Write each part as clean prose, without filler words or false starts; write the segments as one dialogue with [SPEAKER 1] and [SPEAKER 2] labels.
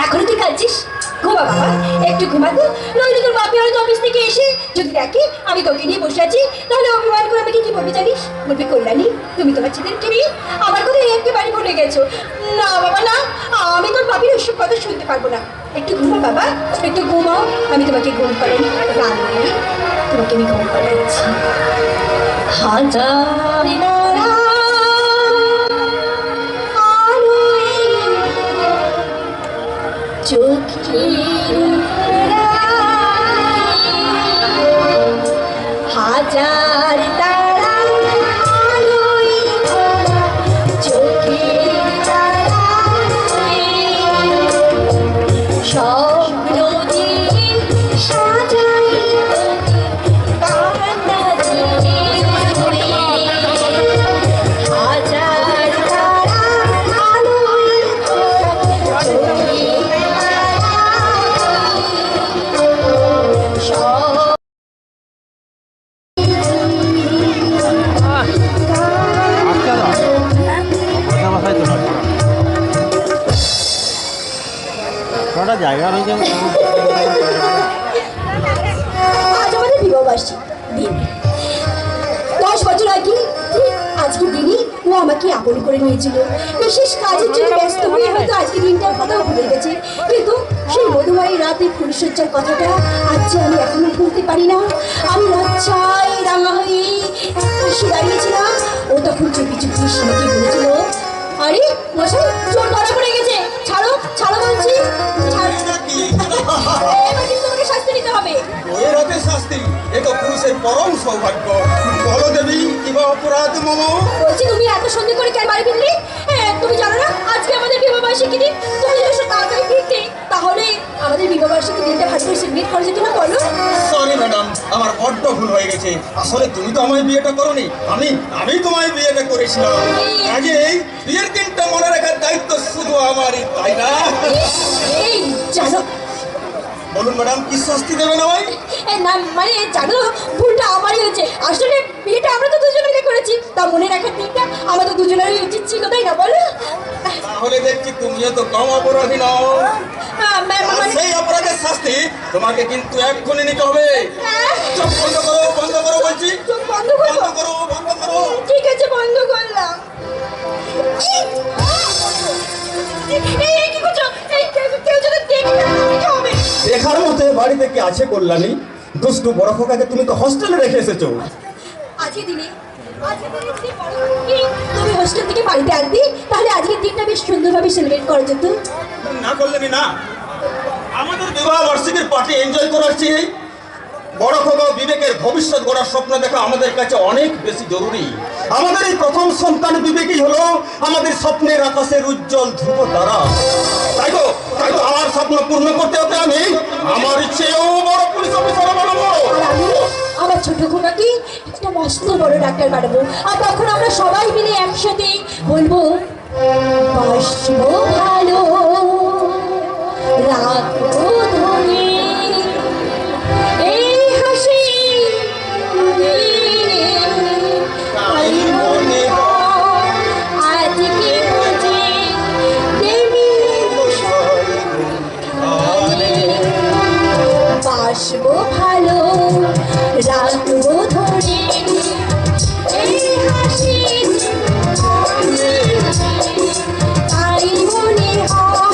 [SPEAKER 1] এখনো তুই কাঁদছিস? ঘুমা বাবা, একটু ঘুমাতো। নইলে তোর বাপি হয়তো অফিস থেকে এসে যদি দেখে আমি তোকে নিয়ে বসে আছি, তাহলে অভিমান করে আমাকে কি বলবে জানিস? বলবে, কল্যাণী তুমি তোমার ছেলেকে নিয়ে আমার কথা একেবারে ভুলে গেছো। না বাবা না, আমি তোর বাপির ওইসব কথা শুনতে পারবো না। একটু ঘুমা বাবা, একটু ঘুমাও, আমি তোমাকে ঘুম পাড়াই। রান্নায় তোমাকে আমি ঘুম পাড়াচ্ছি। হাজার হাজার তারা আলোয় ভরা চোখের তারা স্বপ্ন দিয়ে সাজাই কান্না দিয়ে হাজার তারা আলোয় ভরা চোখের
[SPEAKER 2] জায়গা রয়েছে।
[SPEAKER 1] আজ আমাদের বিবাহবার্ষিক দিন। 10 বছর আগে আজকে দিনই ও আমাকে আপন করে নিয়েছিল। বিশেষ কাজের জন্য ব্যস্ত হয়ে হয়তো আজকে দিনটার কথাও ভুলে গেছে, কিন্তু সেই মধুময় রাতে ফুলসজ্জার কথাটা আজ যে আমি এখনো ভুলতে পারি না। আমি লজ্জায় রাঙা হয়ে এসে দাঁড়িয়েছিলাম। ও তখন চুপি চুপি আমাকে বলেছিল, আরে মশাই চোর ধরা পড়ে গেছে, ছাড়ো ছাড়ো বলছি, এবার কিন্তু তোমাকে শাস্তি নিতে হবে।
[SPEAKER 3] ওই রাতে শাস্তি, এ তো পুরুষের পরম সৌভাগ্য। বলো দেবী, কিবা অপরাধ মম?
[SPEAKER 1] বলছি তুমি এত সন্দেহ করে কেন বাড়ি ফিরলি? তুমি জানো না আজকে আমাদের বিবাহবার্ষিকী দিন? তুমি যদি সব তাড়াতাড়ি ফিরতে তাহলে আমাদের বিবাহবার্ষিকী দিনটা ভালো করে সেলিব্রেট করা যেত না, বলো?
[SPEAKER 3] সরি ম্যাডাম, আমার বড্ড ভুল হয়ে গেছে। আসলে তুমি তো আমায় বিয়েটা করোনি, আমি তোমায় বিয়েটা করেছিলাম। আগে বিয়ের দিনটা মনে রাখার দায়িত্ব শুধু আমারই, তাই না?
[SPEAKER 1] এই জানো,
[SPEAKER 3] বলুন ম্যাডাম, কি শাস্তি দেবেন আমায়?
[SPEAKER 1] না মানে জানো ভুলটা আমারই হয়েছে। আসলে বিয়েটা আমরা তো দুজনে মিলে করেছি, তা মনে রাখার দিনটা আমাদের দুজনেরই উচিত ছিল, তাই না বলো?
[SPEAKER 3] তাহলে দেখছি তুমিও তো কম অপরাধী নও। সেই অপরাধের শাস্তি তোমাকে কিন্তু এক্ষুনি নিতে হবে। চোখ বন্ধ করো, বন্ধ করো বলছি।
[SPEAKER 1] চোখ বন্ধ
[SPEAKER 3] বন্ধ করো, বন্ধ করো।
[SPEAKER 1] ঠিক আছে, বন্ধ করলাম। কি করছো? কেউ যদি দেখে কি হবে?
[SPEAKER 3] দেখার মতো বাড়িতে কি আছে কল্যাণী? দুষ্টু বড় খোকাকে তুমি তো হোস্টেলে রেখে এসেছো।
[SPEAKER 1] আজকে দিনে যদি বড় খোকাকে তুমি হোস্টেল থেকে বাড়িতে আনতি, তাহলে আজকের দিনটা বেশ সুন্দরভাবে সেলিব্রেট করা যেত।
[SPEAKER 3] না কল্যাণী না, আমাদের বিবাহ বার্ষিকীর পার্টি এনজয় করার চেয়ে বড় খোকা বিবেকের ভবিষ্যৎ গড়ার স্বপ্ন দেখা আমাদের কাছে অনেক বেশি জরুরি। আমাদের এই প্রথম সন্তান বিবেকই হলো আমাদের স্বপ্নের আকাশের উজ্জ্বল ধ্রুব তারা। তাই তো আমার স্বপ্ন পূর্ণ করতে হতে আমি আমার ইচ্ছেও বড় পুলিশ অফিসার বানাবো।
[SPEAKER 1] আর আমি আমার ছোট খোকাকে একটা মস্ত বড় ডাক্তার বানাবো। আর তখন আমরা সবাই মিলে একসাথে বলবো, বাসবো ভালো, রাখবো ধরে এই হাসি
[SPEAKER 3] তাই মনে
[SPEAKER 1] আজকে বুঝি দেবী বাসবো ভালো, রাখবো ধরে এই হাসি তাই মনে হয়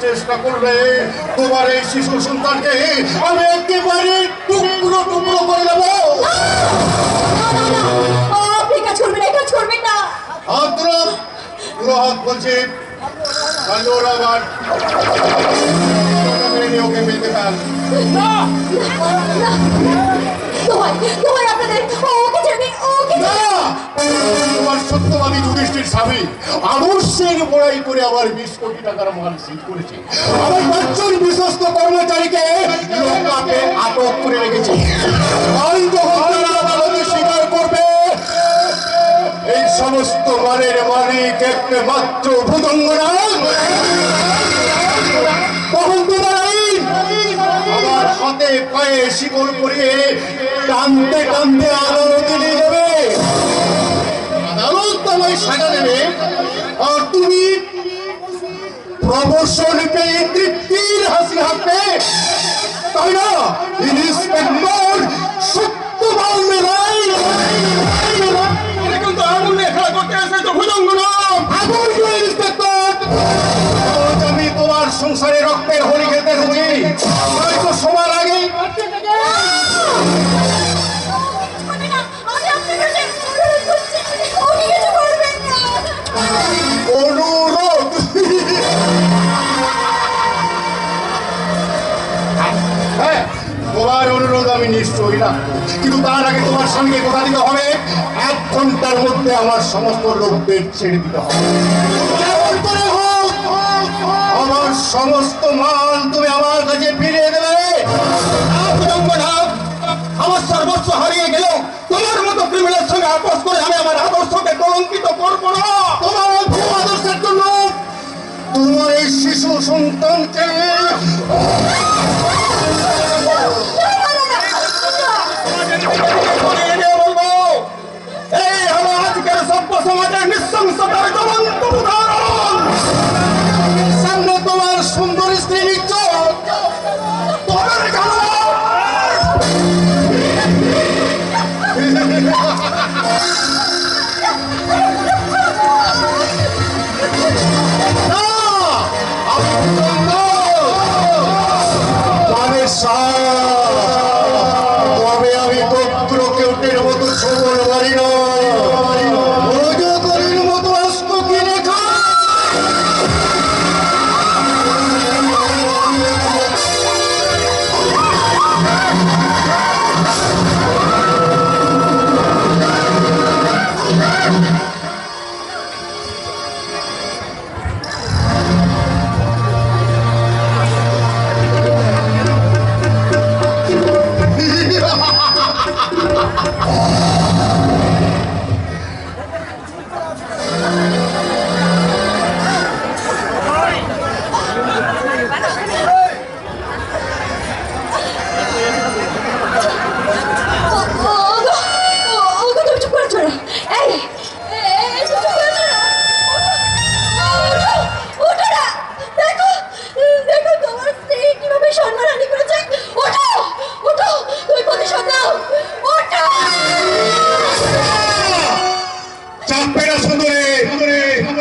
[SPEAKER 4] চেষ্টা করবে তোমার এই শিশু সন্তানকে আমি একেবারে টুকরো টুকরো করে দেবো।
[SPEAKER 1] আপনি কাজ করবেন না, কাজ করবেন না।
[SPEAKER 4] আদ্রব পুরো হাত বলছে কালোর আবার ওকে পেতে পার
[SPEAKER 1] তোমার আপনাদের ওকে ছেড়ে ওকে
[SPEAKER 4] না। তোমার সত্যবাদী যুধিষ্ঠির স্বামী আদর্শের বড়াই করে আবার 20 কোটি টাকার মাল সিল করেছে। আমার 5 জন বিশ্বস্ত কর্মচারীকে লোকাপে আটক করে রেখেছে। কাল যখন তারা আদালতে স্বীকার করবে এই সমস্ত মালের মালিক একটা মাত্র ভুজঙ্গনা, তখন তোমার আইন আমার হাতে পায়ে শিকল পরিয়ে টানতে টানতে আদালতে নিয়ে যাবে। আদালত তোমায় সাজা দেবে আর তুমি প্রমোশন পেয়ে তৃপ্তির হাসি হাসবে, তাই না? ইন্সপেক্টর সত্যবান রায়
[SPEAKER 3] কিন্তু আগুন নিয়ে খেলা করতে আসে তো ভুজঙ্গ না।
[SPEAKER 4] আগুন দিয়ে ইন্সপেক্টর, আজ আমি তোমার সংসারে রক্তের হোলি খেলতে এসেছি, হয়তো সবার আগে
[SPEAKER 1] আমি আপনার কাছে অনুরোধ করছি, উনি কিছু করবেন না।
[SPEAKER 4] অনুরোধ। হ্যাঁ, তোমার অনুরোধ আমি নিশ্চয়ই না, কিন্তু তার আগে তোমার সঙ্গে কথা দিতে হবে 1 ঘন্টার মধ্যে আমার সমস্ত লোকদের ছেড়ে দিতে হবে। যেমন করে হোক আমার সমস্ত মাল তুমি আমার কাছে ফিরিয়ে দেবে।
[SPEAKER 3] আমার সর্বস্ব হারিয়ে গেল, তোমার মতো ক্রিমিনালের সঙ্গে আপোষ করে আমি আমার আদর্শকে কলঙ্কিত করবো না।
[SPEAKER 4] তোমার এই ভুল আদর্শের জন্য তোমার এই শিশু সন্তানকে
[SPEAKER 3] ধরিয়ে দিয়ে বলবো, এই হলো আজকের সভ্য সমাজের নৃশংসতার জ্বলন্ত উদাহরণ।
[SPEAKER 4] সামনে তোমার সুন্দর স্ত্রী নিচ্ছ, তোমার জানো না, তবে আমি পত্র কেউটের মতো সবল বাড়ি নয়, রোজগারের মতো আস্ত কিনে খা।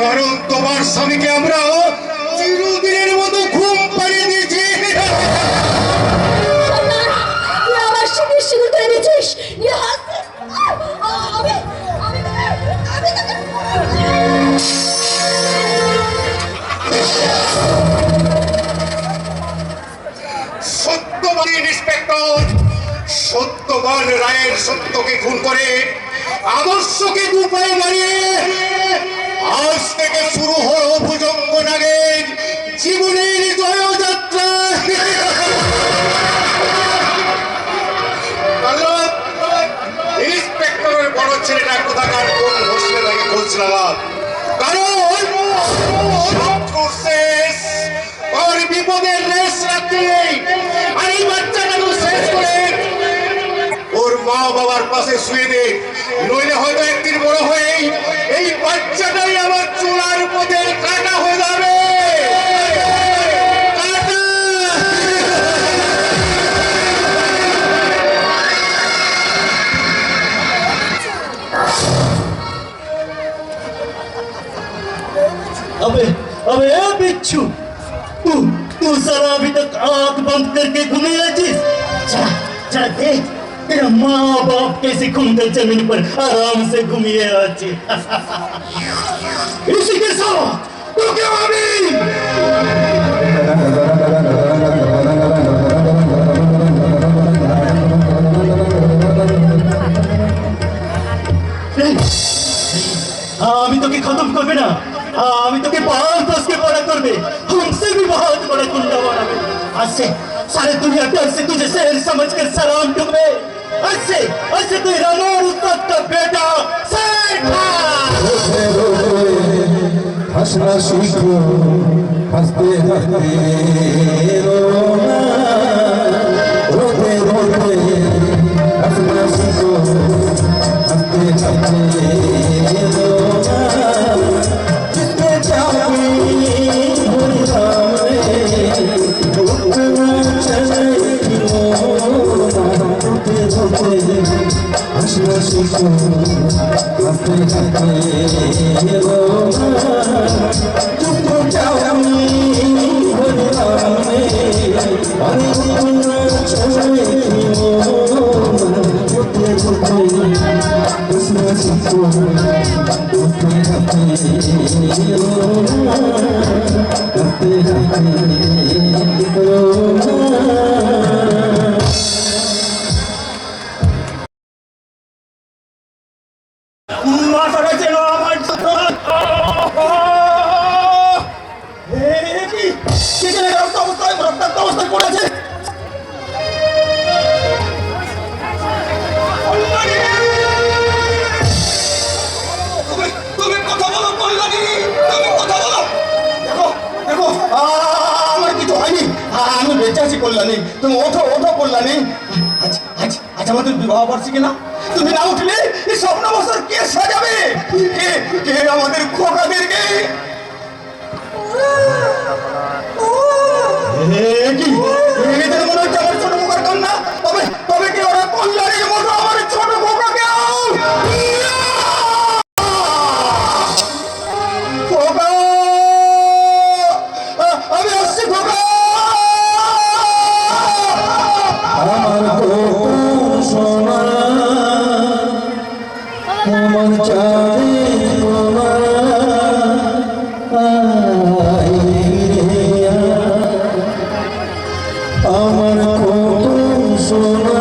[SPEAKER 4] কারণ তোমার স্বামীকে আমরা চিরদিনের মতো ঘুম পাড়িয়ে দিয়েছি। সত্যবাদী ইন্সপেক্টর সত্যবান রায়ের সত্যকে খুন করে আদর্শকে দুপায়ে দাঁড়িয়ে আজ থেকে শুরু হলো ভুজঙ্গ নাগের জীবনের জয়যাত্রা। ইন্সপেক্টরের বড় ছেলেটা কোথাকার কোন হোস্টেলে তাকে খুঁজলাম, কারণ ওর বিপদের রেশ রাখতে আর এই বাচ্চাটাকে শেষ করে ওর মা বাবার পাশে শুয়ে দে, নইলে হয়তো একদিন বড় হয়ে এই বাচ্চাটাই আমার চুলার পথের কাটা হয়ে যাবে।
[SPEAKER 2] अबे अबे ए बिच्छू
[SPEAKER 5] जरा देख तेरा माँ बाप कैसे खुंदर जमीन पर आराम से घूमिए अच्छे इसी के साथ तो क्या अभी আমি তোকে খতম করবে না আমি তোকে बहुत उसके बड़ा कर दे हमसे भी बहुत बड़ा गुंडा बनावे आज से सारे दुनिया डर से तुझे शहर समझ कर सलाम ठुकरे आज से तू रनौर उस्ताद का बेटा सेठ
[SPEAKER 6] हंसना सीखो हंसते हंसते रोना रोते रोते हंसना सीखो हंसते हंसते रोना जिसके चाहे बुरी सामने उठना चले रोना रोते रोते हंसना सीखो हंसते हंसते रोना जिसके चाहे बुरी सामने उठना चले रोना रोते रोते हंसना सीखो हंसते हंसते रोना हंसते हंसते रोना
[SPEAKER 5] মাথাটা যেন আমার
[SPEAKER 3] অবস্থায় রক্তাক্ত অবস্থায় পড়েছে তুমি কথা বলো কল্যাণী তুমি কথা বলো দেখো দেখো আমার কিছু হয়নি আমি বেঁচে আছি কল্যাণী তুমি ওঠো ওঠো কল্যাণী আজ আজ আজ আমাদের বিবাহ বার্ষিকী না তুমি না উঠলে এই স্বপ্ন বছর কে সাজাবে কে কে আমাদের খোকাদেরকে কি এদের মনে হচ্ছে আমার ছোট খোকার কান্না তবে তবে কি ওরা কল্যাণীর মতো আমার ছোট খোকাকে খোকা আমি আসছি খোকা
[SPEAKER 6] আমার সোনা আমার চাঁদে সোনা আমার সোনা